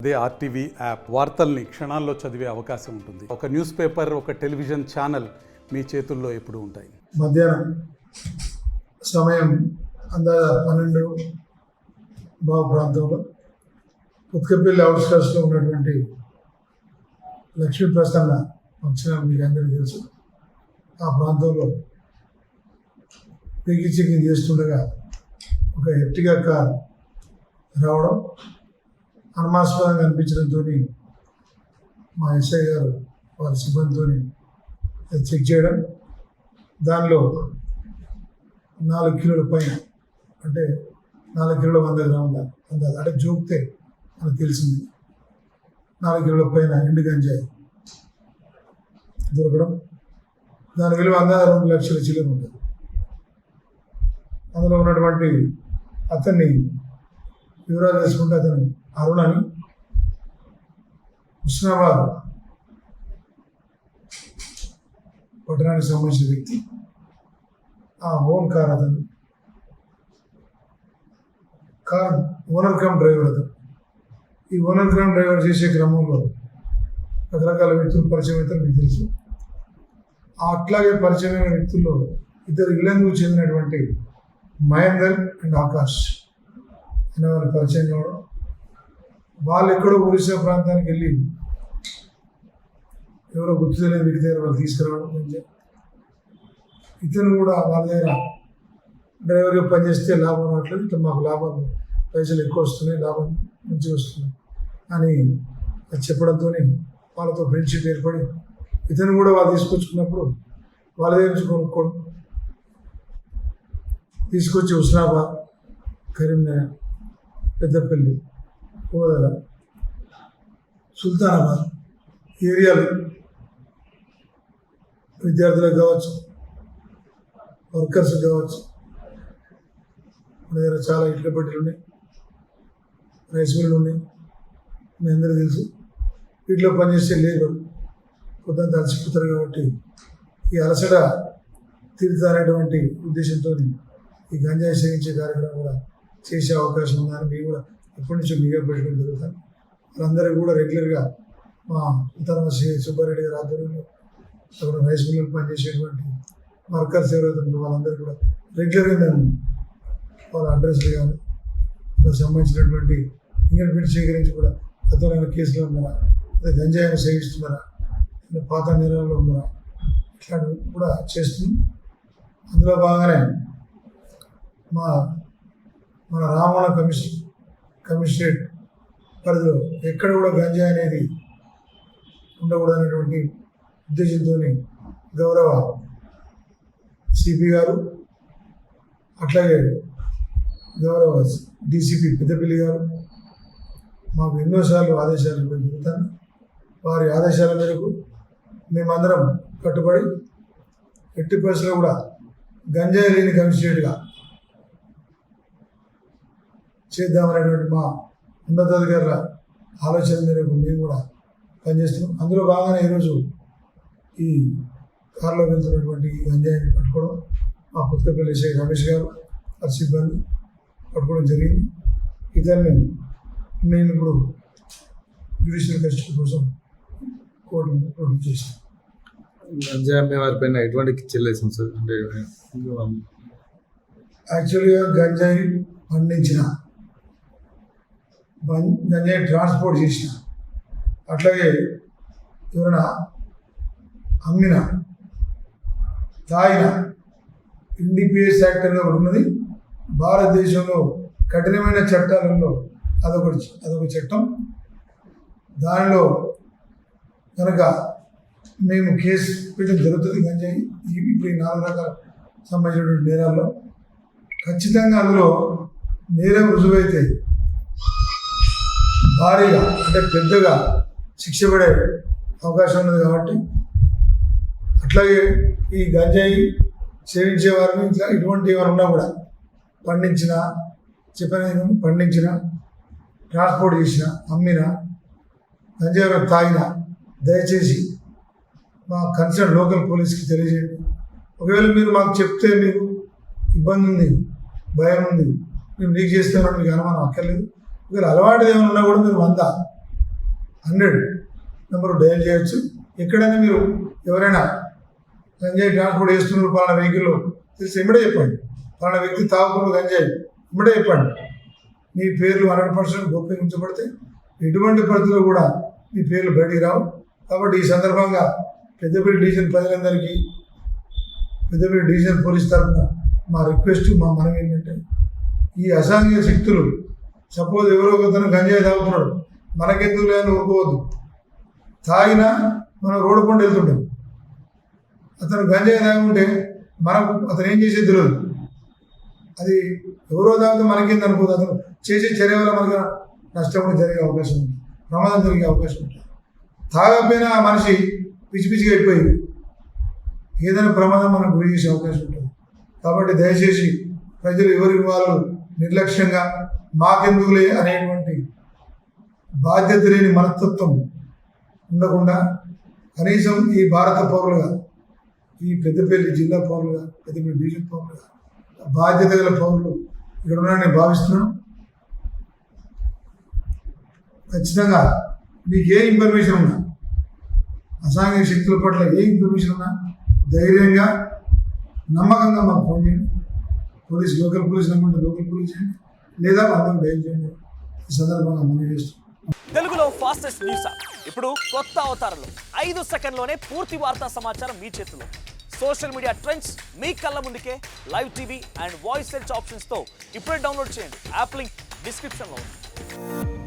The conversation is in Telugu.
అదే ఆర్టీవీ యాప్ వార్తల్ని క్షణాల్లో చదివే అవకాశం ఉంటుంది. ఒక న్యూస్ పేపర్, ఒక టెలివిజన్ ఛానల్ మీ చేతుల్లో ఎప్పుడూ ఉంటాయి. మధ్యాహ్నం సమయం అందాజ 12 ప్రాంతంలో ఉత్కపల్లి అవుట్స్కట్స్లో ఉన్నటువంటి లక్ష్మీ ప్రసన్న ఫంక్షన్ మీకు అందరికీ తెలుసు. ఆ ప్రాంతంలో పిగి చెకింగ్ చేస్తుండగా ఒక ఎర్టిగా కార్ రావడం అనుమానాస్పదంగా అనిపించడంతో మా ఎస్ఐ గారు వారి సిబ్బందితో చెక్ చేయడం, దానిలో 4 కిలోల పైన, అంటే 4 కిలోల 100 గ్రాముల అందాజ, అంటే జోక్తే మనకు తెలిసింది 4 కిలోల పైన ఎండు గంజాయి దొరకడం. దాని విలువ అందాజ 2 లక్షల చిల్లర ఉంటుంది. అందులో ఉన్నటువంటి అతన్ని వివరాలు తెలుసుకుంటే అతను అరుణ్ అని, హుస్నాబాద్ పట్టణానికి సంబంధించిన వ్యక్తి. ఆ ఓన్ కార్ అతను, కార్ ఓనర్ కమ్ డ్రైవర్ అతను. ఈ ఓనర్ కమ్ డ్రైవర్ చేసే క్రమంలో రకరకాల వ్యక్తులు పరిచయం అవుతారు, మీకు తెలుసు. అట్లాగే పరిచయమైన వ్యక్తుల్లో ఇద్దరు ఇళ్లకు చెందినటువంటి మహేందర్ అండ్ ఆకాష్ అనే వాళ్ళు పరిచయం కావడం. వాళ్ళు ఎక్కడో ఒరిస్సా ప్రాంతానికి వెళ్ళి ఎవరో గుర్తు తెలియని వ్యక్తి దగ్గర వాళ్ళు తీసుకురావడం. ఇతను కూడా వాళ్ళ దగ్గర డ్రైవర్గా పనిచేస్తే లాభం రావట్లేదు, ఇట్లా మాకు లాభం, పైసలు ఎక్కువ వస్తున్నాయి, లాభం మంచిగా వస్తుంది అని చెప్పడంతో వాళ్ళతో ఫ్రెండ్షిప్ ఏర్పడి ఇతను కూడా వాళ్ళు తీసుకొచ్చుకున్నప్పుడు వాళ్ళ దగ్గర నుంచి కొనుక్కోవడం, తీసుకొచ్చి హుస్నాబాద్, కరీంనగర్, పెద్దపల్లి, కోదల, సుల్తానాబాద్ ఏరియాలు విద్యార్థులకు కావచ్చు, వర్కర్స్ కావచ్చు, మన దగ్గర చాలా ఇటుక పెట్టెలు ఉన్నాయి, రైస్ మిల్లు ఉన్నాయి, మీ అందరూ తెలుసు. వీటిలో పనిచేసే లేబర్ పొద్దున్న అలసిపోతారు కాబట్టి ఈ అలసట తీరుతారనేటువంటి ఉద్దేశంతో ఈ గంజాయి సేవించే కార్యక్రమం కూడా చేసే అవకాశం ఉందని మేము కూడా ఎప్పటి నుంచో నిఘా పెట్టడం జరుగుతాం. వాళ్ళందరూ కూడా రెగ్యులర్గా మా ఉత్తర సుబ్బారెడ్డి గారి ఆధ్వర్యంలో అక్కడ రైస్ మిల్లు పనిచేసేటువంటి వర్కర్స్ ఎవరైతే ఉన్నారో వాళ్ళందరూ కూడా రెగ్యులర్గా మేము వాళ్ళ అడ్రస్లు కానీ వాళ్ళకి సంబంధించినటువంటి ఫింగర్ ప్రింట్ సేకరించి కూడా అతను కేసులో ఉన్నారా, అదే గంజాయిని సేవిస్తున్నారా, పాత నేరాల్లో ఉన్నారా, ఇట్లాంటివి కూడా చేస్తున్నాం. అందులో భాగంగానే మన రామవణ కమిషనరేట్ పరిధిలో ఎక్కడ కూడా గంజాయి అనేది ఉండకూడదనేటువంటి ఉద్దేశంతో గౌరవ సిపి గారు, అట్లాగే గౌరవ డీసీపీ పెద్దపల్లి గారు మాకు ఎన్నోసార్లు ఆదేశాలు ఇవ్వడం జరుగుతాను. వారి ఆదేశాల మేరకు మేమందరం కట్టుబడి ఎట్టి పరిస్థితుల్లో కూడా గంజాయి లేని కమిషనరేట్గా చేద్దామనేటువంటి మా ఉన్నతాధికారుల ఆలోచన మేరకు మేము కూడా పనిచేస్తున్నాం. అందులో భాగంగానే ఈరోజు ఈ కారులో వెళ్తున్నటువంటి ఈ గంజాయిని పట్టుకోవడం మా పుత్తకపల్లి ఎస్ఐ రమేష్ గారు వారి సిబ్బంది పట్టుకోవడం జరిగింది. ఇతన్ని మేము ఇప్పుడు జ్యుడిషియల్ కస్టడీ కోసం కోర్టు ప్రొడ్యూస్ చేసాం. గంజాయి అమ్మే వారిపైన ఎటువంటి చర్యలు సార్? అంటే యాక్చువల్గా గంజాయి పండించిన, గంజాయి ట్రాన్స్పోర్ట్ చేసిన, అట్లాగే ఎవరైనా అమ్మిన, తాగిన NDPS యాక్ట్ అనేది ఒకటి ఉన్నది భారతదేశంలో. కఠినమైన చట్టాలలో అదొక చట్టం. దానిలో కనుక మేము కేసు పెట్టడం జరుగుతుంది. గంజాయి ఇప్పుడు ఈ 4 రకాల సంబంధించినటువంటి నేరాల్లో ఖచ్చితంగా అందులో నేరం రుజువైతే భారీగా, అంటే పెద్దగా శిక్ష పడే అవకాశం ఉన్నది. కాబట్టి అట్లాగే ఈ గంజాయి సేవించే వారిని ఇట్లా ఇటువంటి ఏమైనా కూడా పండించిన, పండించిన, ట్రాన్స్పోర్ట్ చేసిన, అమ్మిన, గంజాయి తాగిన దయచేసి మా కన్సర్న్ లోకల్ పోలీస్కి తెలియజేయండి. ఒకవేళ మీరు మాకు చెప్తే మీకు ఇబ్బంది ఉంది, భయం ఉంది, మేము లీక్ చేస్తున్నాం, మీకు అనుమానం అక్కర్లేదు. ఒకవేళ అలవాటు ఏమైనా ఉన్నా కూడా మీరు 100 100 నెంబర్ డయల్ చేయొచ్చు. ఎక్కడైనా మీరు ఎవరైనా గంజాయి ట్రాన్స్పోర్ట్ చేస్తున్నారు పలానా వెహికల్లో తెలిసి ఇమ్మడే చెప్పండి. పలానా వ్యక్తి తాగుతున్నారు గంజాయి ఇమ్మడే చెప్పండి. మీ పేర్లు 100% గోప్యగించబడితే ఎటువంటి పరిస్థితుల్లో కూడా మీ పేర్లు బయటికి రావు. కాబట్టి ఈ సందర్భంగా పెద్దపల్లి డివిజన్ ప్రజలందరికీ, పెద్దపల్లి డివిజన్ పోలీస్ తరఫున మా రిక్వెస్ట్, మా మనం ఏంటంటే ఈ అసాంఘిక శక్తులు సపోజ్ ఎవరో ఒకతను గంజాయి తాగుతున్నాడు, మనకెందుకు లేదని ఊరుకోవద్దు. తాగినా మనం రోడ్డు పండు వెళ్తుంటాం, అతను గంజాయి తాగుంటే మనకు అతను ఏం చేసేది తెలియదు. అది ఎవరో తాగితే మనకేంది అనుకోదు. అతను చేసే చర్య వల్ల మనకు నష్టం కూడా జరిగే అవకాశం ఉంది, ప్రమాదం జరిగే అవకాశం ఉంటుంది. తాగకపోయినా ఆ మనిషి పిచ్చి పిచ్చిగా అయిపోయి ఏదైనా ప్రమాదం మనకు గురి చేసే అవకాశం ఉంటుంది. కాబట్టి దయచేసి ప్రజలు ఎవరికి వాళ్ళు నిర్లక్ష్యంగా మాకెందుకులే అనేటువంటి బాధ్యత లేని మనస్తత్వం ఉండకుండా కనీసం ఈ భారత పౌరులుగా, ఈ పెద్దపల్లి జిల్లా పౌరులుగా, పెద్దపల్లి డివిజన్ పౌరులుగా, బాధ్యత గల పౌరులు ఇక్కడ ఉన్నారని నేను భావిస్తున్నాను. ఖచ్చితంగా మీకు ఏ ఇన్ఫర్మేషన్ ఉన్నా, అసాంఘిక శక్తుల పట్ల ఏ ఇన్ఫర్మేషన్ ఉన్నా ధైర్యంగా నమ్మకంగా మాకు ఫోన్ చేయండి. Local police number local police చేయండి, లేదా అందరూ డైల్ చేయండి. ఈ సందర్భంగా మనం చేస్తాం. తెలుగులో ఫాస్టెస్ట్ న్యూస్ యాప్ ఇప్పుడు కొత్త అవతారంలో 5 సెకండ్లోనే పూర్తి వార్తా సమాచారం మీ చేతిలో. సోషల్ మీడియా ట్రెండ్స్ మీ కళ్ళ ముందుకే live TV and voice search ఆప్షన్స్తో ఇప్పుడే డౌన్లోడ్ చేయండి. యాప్ లింక్ డిస్క్రిప్షన్లో ఉంది.